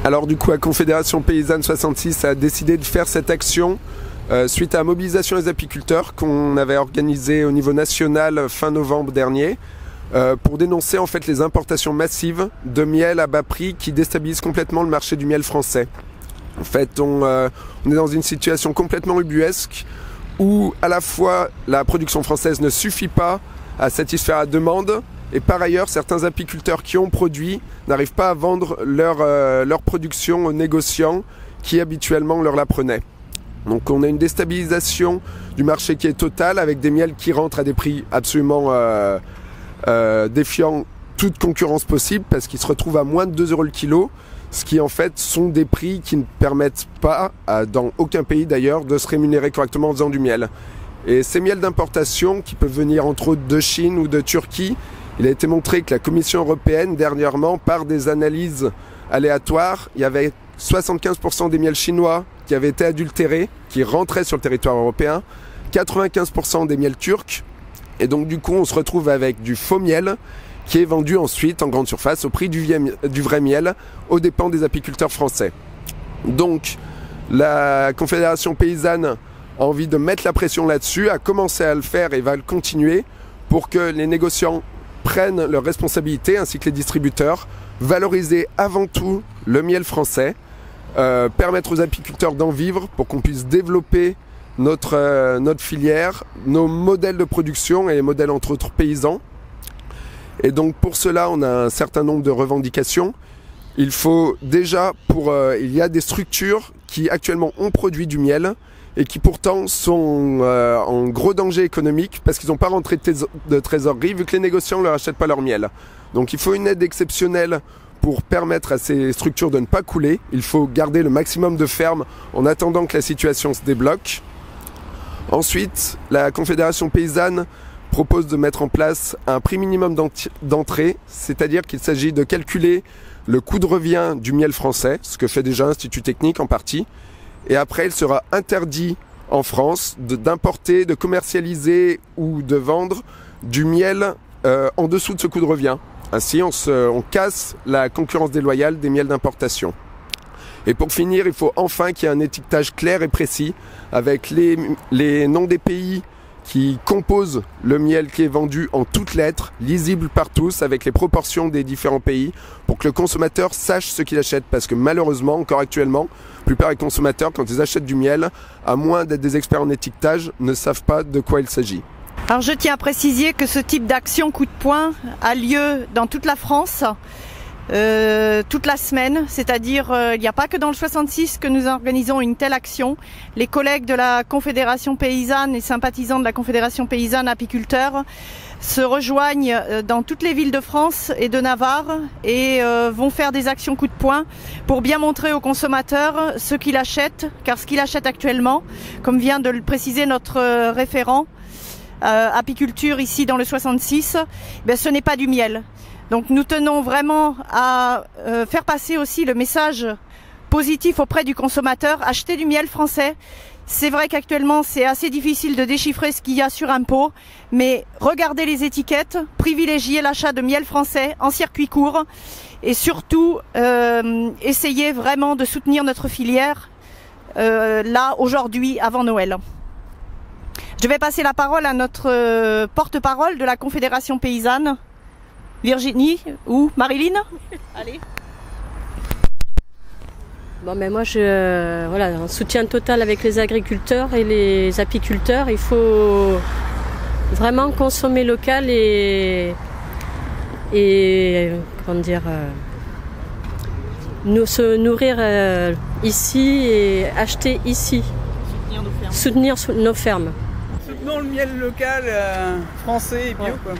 Alors du coup, la Confédération Paysanne 66 a décidé de faire cette action suite à la mobilisation des apiculteurs qu'on avait organisée au niveau national fin novembre dernier pour dénoncer en fait les importations massives de miel à bas prix qui déstabilisent complètement le marché du miel français. En fait, on est dans une situation complètement ubuesque où à la fois la production française ne suffit pas à satisfaire la demande, et par ailleurs, certains apiculteurs qui ont produit n'arrivent pas à vendre leur production aux négociants qui habituellement leur la prenaient. Donc on a une déstabilisation du marché qui est totale, avec des miels qui rentrent à des prix absolument défiant toute concurrence possible, parce qu'ils se retrouvent à moins de 2 € le kilo, ce qui en fait sont des prix qui ne permettent pas, dans aucun pays d'ailleurs, de se rémunérer correctement en faisant du miel. Et ces miels d'importation, qui peuvent venir entre autres de Chine ou de Turquie, il a été montré que la Commission européenne, dernièrement, par des analyses aléatoires, il y avait 75% des miels chinois qui avaient été adultérés, qui rentraient sur le territoire européen, 95% des miels turcs, et donc du coup on se retrouve avec du faux miel qui est vendu ensuite en grande surface au prix du vrai miel, aux dépens des apiculteurs français. Donc la Confédération Paysanne a envie de mettre la pression là-dessus, a commencé à le faire et va le continuer pour que les négociants prennent leurs responsabilités, ainsi que les distributeurs, valoriser avant tout le miel français, permettre aux apiculteurs d'en vivre pour qu'on puisse développer notre filière, nos modèles de production et les modèles entre autres paysans. Et donc pour cela, on a un certain nombre de revendications. Il faut déjà, il y a des structures qui actuellement ont produit du miel et qui pourtant sont en gros danger économique parce qu'ils n'ont pas rentré de trésorerie vu que les négociants ne leur achètent pas leur miel. Donc il faut une aide exceptionnelle pour permettre à ces structures de ne pas couler. Il faut garder le maximum de fermes en attendant que la situation se débloque. Ensuite, la Confédération Paysanne propose de mettre en place un prix minimum d'entrée, c'est-à-dire qu'il s'agit de calculer le coût de revient du miel français, ce que fait déjà l'Institut Technique en partie. Et après, il sera interdit en France d'importer, de commercialiser ou de vendre du miel en dessous de ce coût de revient. Ainsi, on casse la concurrence déloyale des miels d'importation. Et pour finir, il faut enfin qu'il y ait un étiquetage clair et précis avec les noms des pays qui composent le miel qui est vendu en toutes lettres, lisible par tous, avec les proportions des différents pays, pour que le consommateur sache ce qu'il achète. Parce que malheureusement, encore actuellement, la plupart des consommateurs, quand ils achètent du miel, à moins d'être des experts en étiquetage, ne savent pas de quoi il s'agit. Alors je tiens à préciser que ce type d'action coup de poing a lieu dans toute la France, toute la semaine, c'est-à-dire il n'y a pas que dans le 66 que nous organisons une telle action. Les collègues de la Confédération Paysanne et sympathisants de la Confédération Paysanne Apiculteurs se rejoignent dans toutes les villes de France et de Navarre et vont faire des actions coup de poing pour bien montrer aux consommateurs ce qu'il achète, car ce qu'il achète actuellement, comme vient de le préciser notre référent apiculture ici dans le 66, ce n'est pas du miel. Donc nous tenons vraiment à faire passer aussi le message positif auprès du consommateur. Acheter du miel français. C'est vrai qu'actuellement c'est assez difficile de déchiffrer ce qu'il y a sur un pot, mais regardez les étiquettes, privilégiez l'achat de miel français en circuit court et surtout essayez vraiment de soutenir notre filière là aujourd'hui avant Noël. Je vais passer la parole à notre porte-parole de la Confédération Paysanne. Virginie ou Marilyn? Allez. Bon, mais moi, voilà, en soutien total avec les agriculteurs et les apiculteurs. Il faut vraiment consommer local et comment dire, se nourrir ici et acheter ici. Soutenir nos fermes. Soutenons le miel local français et bio, quoi.